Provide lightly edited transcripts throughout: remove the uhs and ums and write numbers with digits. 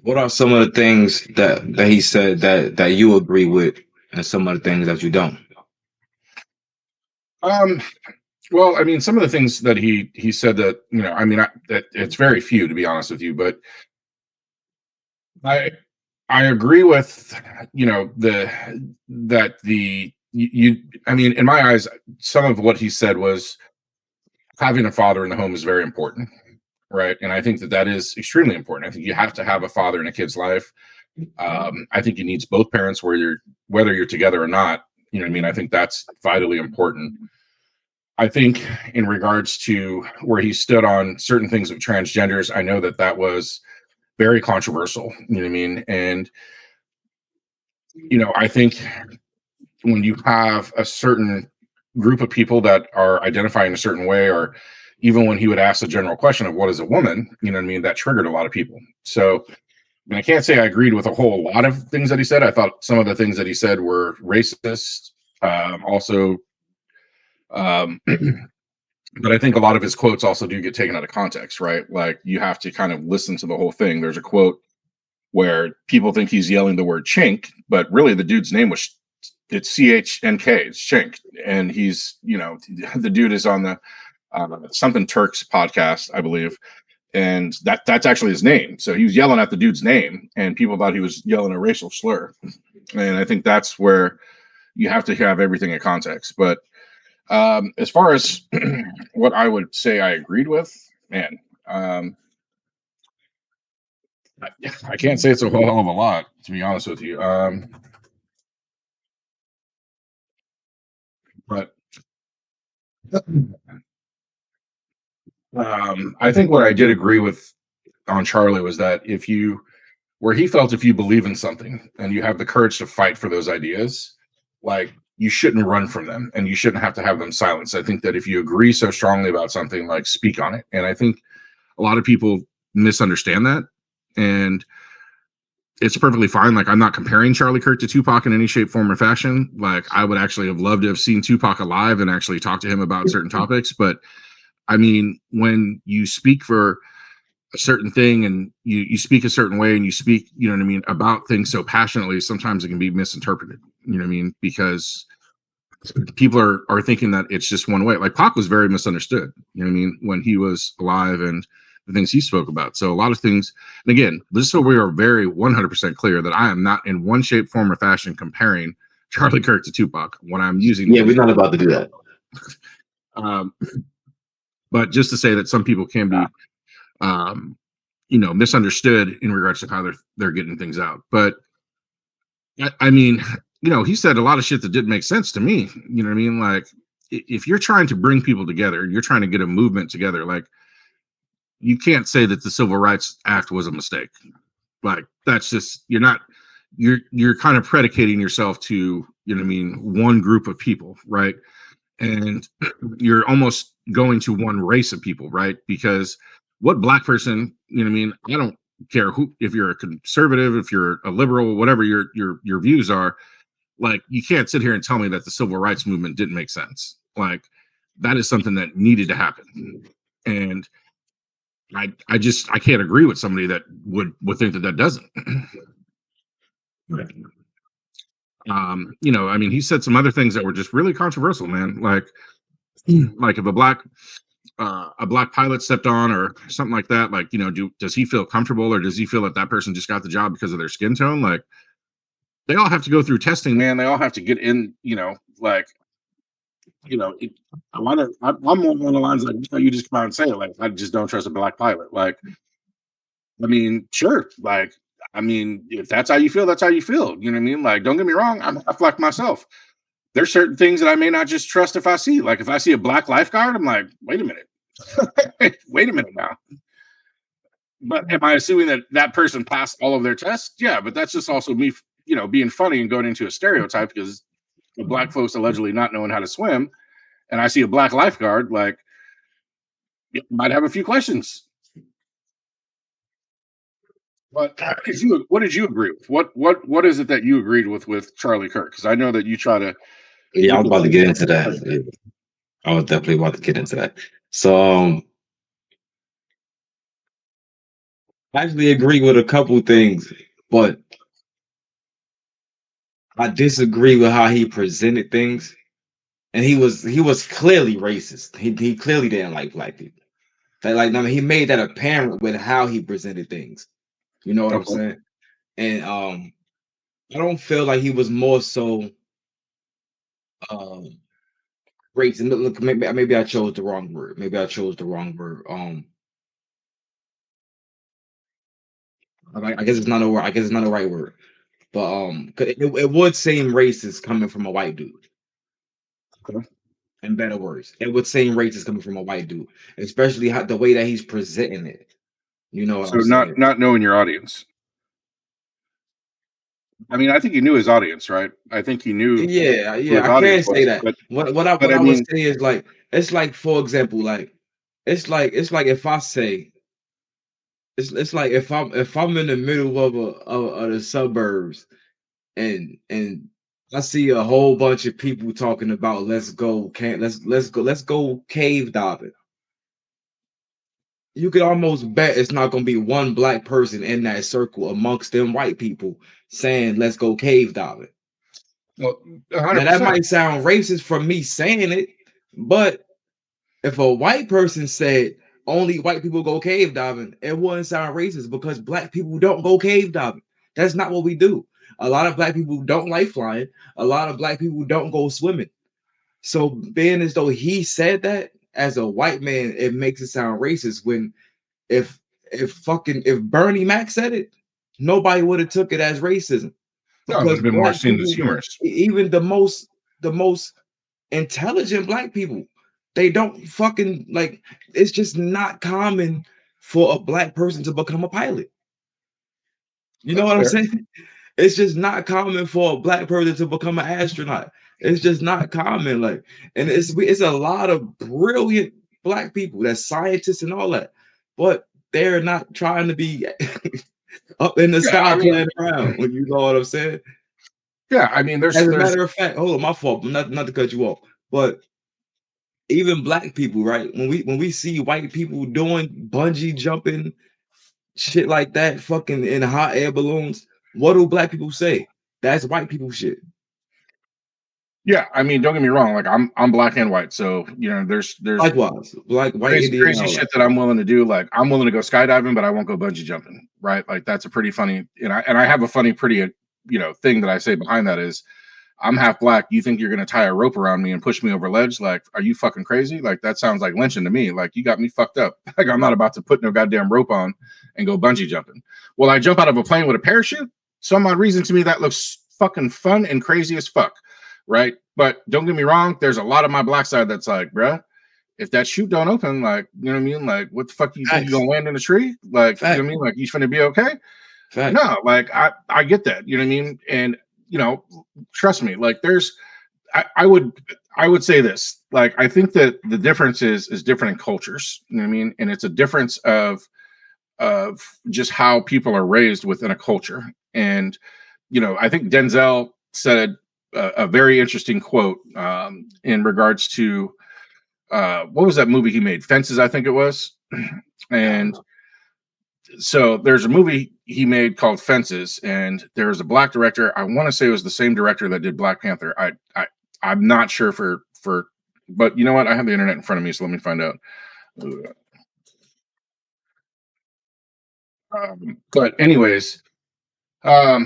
What are some of the things that he said that you agree with, and some of the things that you don't? Um, well, I mean, some of the things that he said that I mean, that it's very few to be honest with you, but I I agree with the that the I mean, in my eyes, some of what he said was having a father in the home is very important, right? And I think that that is extremely important. I think you have to have a father in a kid's life. I think he needs both parents, whether you're together or not. You know what I mean? I think that's vitally important. I think in regards to where he stood on certain things with transgenders, I know that that was very controversial. You know what I mean? And I think when you have a certain group of people that are identifying a certain way, or even when he would ask the general question of what is a woman, you know what I mean, that triggered a lot of people. So I can't say I agreed with a whole lot of things that he said. I thought some of the things that he said were racist. Also, um, but I think a lot of his quotes also do get taken out of context, right? Like you have to kind of listen to the whole thing. There's a quote where people think he's yelling the word chink, but really the dude's name was it's CHNK, it's Chink, and he's the dude is on the something Turks podcast, I believe, and that's actually his name. So he was yelling at the dude's name, and people thought he was yelling a racial slur. And I think that's where you have to have everything in context. But as far as what I would say I agreed with, man, I can't say it's a whole hell of a lot, to be honest with you. But I think what I did agree with on Charlie was that where he felt if you believe in something and you have the courage to fight for those ideas, like you shouldn't run from them and you shouldn't have to have them silenced. I think that if you agree so strongly about something, like speak on it. And I think a lot of people misunderstand that. And it's perfectly fine. Like I'm not comparing Charlie Kirk to Tupac in any shape, form, or fashion. Like I would actually have loved to have seen Tupac alive and actually talk to him about certain topics. But I mean, when you speak for a certain thing and you speak a certain way and you speak, you know what I mean, about things so passionately, sometimes it can be misinterpreted. You know what I mean? Because people are thinking that it's just one way. Like Pac was very misunderstood, you know what I mean, when he was alive and the things he spoke about. So a lot of things, and again, just so we are very 100% clear that I am not in one shape, form, or fashion comparing Charlie Kirk to Tupac when I'm using Yeah, those. we're not about to do that. Um, but just to say that some people can be um, misunderstood in regards to how they're getting things out. But I mean, he said a lot of shit that didn't make sense to me. You know what I mean? Like, if you're trying to bring people together, you're trying to get a movement together. Like, you can't say that the Civil Rights Act was a mistake. Like, that's just you're kind of predicating yourself to what I mean, one group of people, right? And you're almost going to one race of people, right? Because what black person, you know what I mean? I don't care who, if you're a conservative, if you're a liberal, whatever your views are, like you can't sit here and tell me that the civil rights movement didn't make sense. Like that is something that needed to happen. And I can't agree with somebody that would think that that doesn't. I mean, he said some other things that were just really controversial, man. Like if a black pilot stepped on or something like that, like does he feel comfortable or does he feel that that person just got the job because of their skin tone? Like they all have to go through testing, man. They all have to get in, like it, a lot of I'm on the lines like you just come out and say it, like I just don't trust a black pilot. Like I mean, sure, like I mean, if that's how you feel, that's how you feel. You know what I mean? Like don't get me wrong, I'm half black myself. There's certain things that I may not just trust if I see. Like if I see a black lifeguard, I'm like, wait a minute. Wait a minute now. But am I assuming that that person passed all of their tests? Yeah, but that's just also me, being funny and going into a stereotype because the black folks allegedly not knowing how to swim, and I see a black lifeguard, like, might have a few questions. But what did you agree with? What is it that you agreed with Charlie Kirk? Because I know that you try to Yeah, I look was at about to get things. into that. Yeah, I was definitely about to get into that. So I actually agree with a couple things, but I disagree with how he presented things. And he was clearly racist. He clearly didn't like black people. Like I mean, he made that apparent with how he presented things. You know what I'm Okay. saying? And I don't feel like he was more so um racist. Look, maybe I chose the wrong word. Maybe I chose the wrong word. I guess it's not a word. I guess it's not the right word. But 'cause it would seem racist coming from a white dude. Okay. In better words, it would seem racist coming from a white dude, especially how the way that he's presenting it. You know what So I'm saying? not knowing your audience. I mean, I think he knew his audience, right? I think he knew Yeah, who yeah, his I audience can't say was, that. but What I I would mean, say is like it's like for example, like it's like if I say it's like if I'm in the middle of the suburbs and I see a whole bunch of people talking about let's go cave diving. You could almost bet it's not gonna be one black person in that circle amongst them white people saying let's go cave diving. well, Now that 100%. might sound racist from me saying it, but if a white person said only white people go cave diving, it wouldn't sound racist because black people don't go cave diving. That's not what we do. A lot of black people don't like flying. A lot of black people don't go swimming. So being as though he said that as a white man, it makes it sound racist when if if Bernie Mac said it, nobody would have took it as racism No, it would because have been more black seen as people, humorous. even the most intelligent black people, they don't fucking like. It's just not common for a black person to become a pilot. You know That's what I'm fair. saying? It's just not common for a black person to become an astronaut. It's just not common. Like, and it's a lot of brilliant black people that's scientists and all that, but they're not trying to be up in the Yeah, I sky mean, playing around. You know what I'm saying? yeah, I mean, As a there's matter of fact, hold on, my fault, not to cut you off, but even black people, right? When we see white people doing bungee jumping, shit like that, fucking in hot air balloons, what do black people say? That's white people shit. yeah, I mean, don't get me wrong, like I'm black and white, so there's Likewise, black, white, crazy Indian, and crazy all that. shit that I'm willing to do. Like I'm willing to go skydiving, but I won't go bungee jumping, right? Like that's a pretty funny, and I have a funny, pretty thing that I say behind that is I'm half black. You think you're gonna tie a rope around me and push me over ledge? Like, are you fucking crazy? Like that sounds like lynching to me. Like you got me fucked up. Like I'm not about to put no goddamn rope on and go bungee jumping. Well, I jump out of a plane with a parachute. Some odd reason to me that looks fucking fun and crazy as fuck, right? But don't get me wrong. There's a lot of my black side that's like, bruh, if that chute don't open, like, you know what I mean? Like, what the fuck do you think you're Facts, gonna land in a tree? Like, you know fact, what I mean? Like, you finna be okay? fact. No, like I get that, you know what I mean? And you know, trust me, like there's I would say this. Like I think that the difference is different in cultures. You know what I mean? And it's a difference of just how people are raised within a culture. And I think Denzel said a very interesting quote in regards to what was that movie he made? Fences, I think it was. I don't And know. so there's a movie he made called Fences, and there's a black director. I want to say it was the same director that did Black Panther. I'm not sure but you know what? I have the internet in front of me, so let me find out. But anyways, um,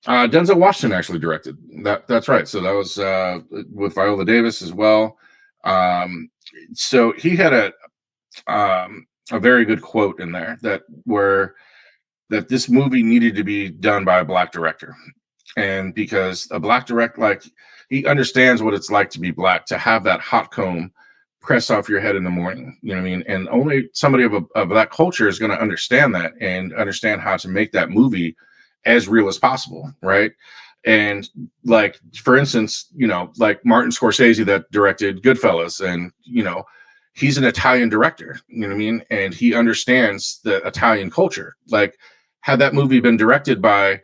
Denzel Washington actually directed that. That's right. So that was with Viola Davis as well. Um, so he had a very good quote in there that this movie needed to be done by a black director. And because a black director, like, he understands what it's like to be black, to have that hot comb press off your head in the morning. You know what I mean? And only somebody of that culture is going to understand that and understand how to make that movie as real as possible. Right. And like, for instance, like Martin Scorsese that directed Goodfellas, and, he's an Italian director, you know what I mean? And he understands the Italian culture. Like, had that movie been directed by,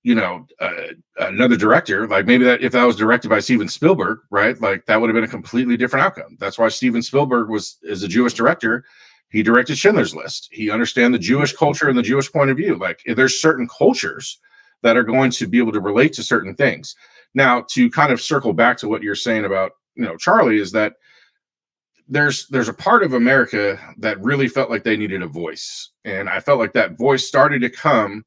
you know, uh, another director, like maybe that if that was directed by Steven Spielberg, right? Like that would have been a completely different outcome. That's why Steven Spielberg is a Jewish director. He directed Schindler's List. He understands the Jewish culture and the Jewish point of view. Like there's certain cultures that are going to be able to relate to certain things. Now, to kind of circle back to what you're saying about, Charlie, is that there's a part of America that really felt like they needed a voice. And I felt like that voice started to come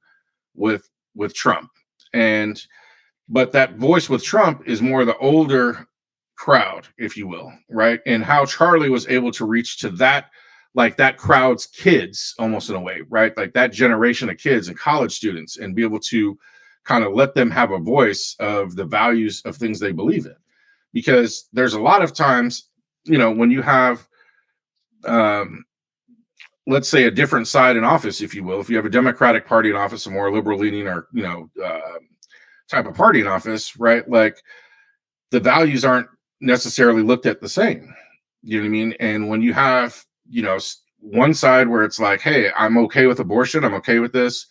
with Trump. But that voice with Trump is more the older crowd, if you will, right? And how Charlie was able to reach to that, like that crowd's kids, almost in a way, right? Like that generation of kids and college students, and be able to kind of let them have a voice of the values of things they believe in. Because there's a lot of times, when you have, let's say, a different side in office, if you will, if you have a Democratic Party in office, a more liberal leaning or, type of party in office, right? Like the values aren't necessarily looked at the same. You know what I mean? And when you have, one side where it's like, hey, I'm okay with abortion, I'm okay with this.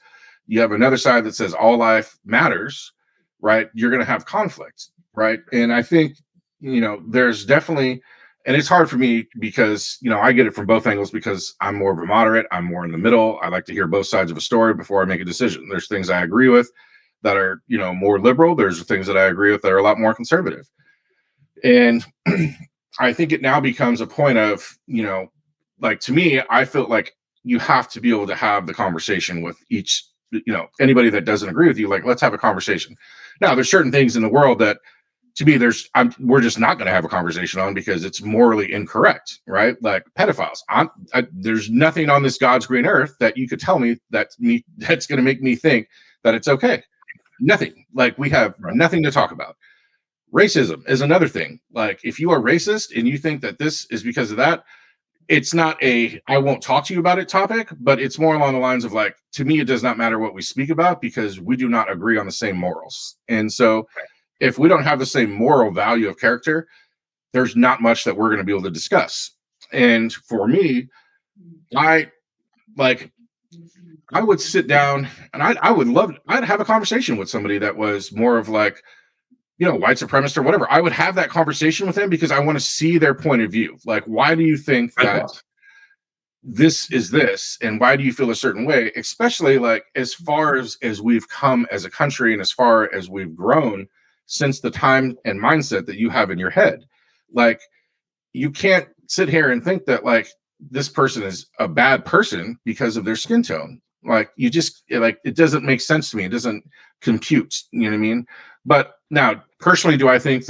You have another side that says all life matters, right? You're going to have conflict, right? And I think, there's definitely, and it's hard for me because, I get it from both angles because I'm more of a moderate. I'm more in the middle. I like to hear both sides of a story before I make a decision. There's things I agree with that are, more liberal. There's things that I agree with that are a lot more conservative. And I think it now becomes a point of, like, to me, I feel like you have to be able to have the conversation with each, anybody that doesn't agree with you. Like, let's have a conversation. Now, there's certain things in the world that, to me, we're just not going to have a conversation on because it's morally incorrect, right? Like pedophiles. There's nothing on this God's green earth that you could tell me that's going to make me think that it's okay. Nothing. Like we have nothing to talk about. Racism is another thing. Like if you are racist and you think that this is because of that, it's not a I won't talk to you about it topic, but it's more along the lines of like, to me, it does not matter what we speak about because we do not agree on the same morals. And so if we don't have the same moral value of character, there's not much that we're going to be able to discuss. And for me, I would sit down and I'd have a conversation with somebody that was more of like, white supremacist or whatever. I would have that conversation with them because I want to see their point of view. Like, why do you think that this is this? And why do you feel a certain way? Especially like as far as we've come as a country and as far as we've grown since the time and mindset that you have in your head. Like, you can't sit here and think that like this person is a bad person because of their skin tone. Like you just it doesn't make sense to me. It doesn't compute. You know what I mean? But now, personally, do I think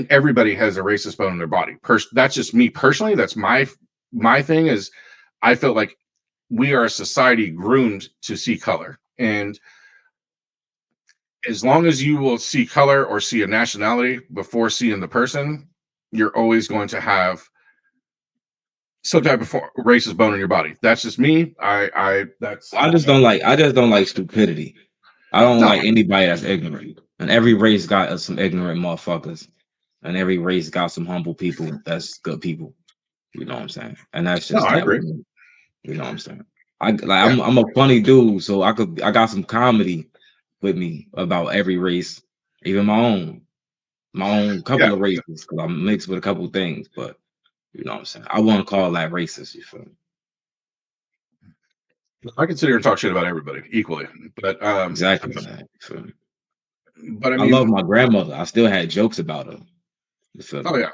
everybody has a racist bone in their body? That's just me personally. That's my thing is I felt like we are a society groomed to see color. And as long as you will see color or see a nationality before seeing the person, you're always going to have some type of racist bone in your body. That's just me. I just don't like stupidity. I don't like anybody that's ignorant. And every race got some ignorant motherfuckers. And every race got some humble people that's good people. You know what I'm saying? And that's just I agree. You know what I'm saying? I'm a funny dude, so I got some comedy with me about every race, even my own couple of races, because I'm mixed with a couple of things, but you know what I'm saying? I wouldn't call that racist, you feel me? I can sit here and talk shit about everybody equally, but exactly. But I mean, I love my grandmother. I still had jokes about her. Oh yeah,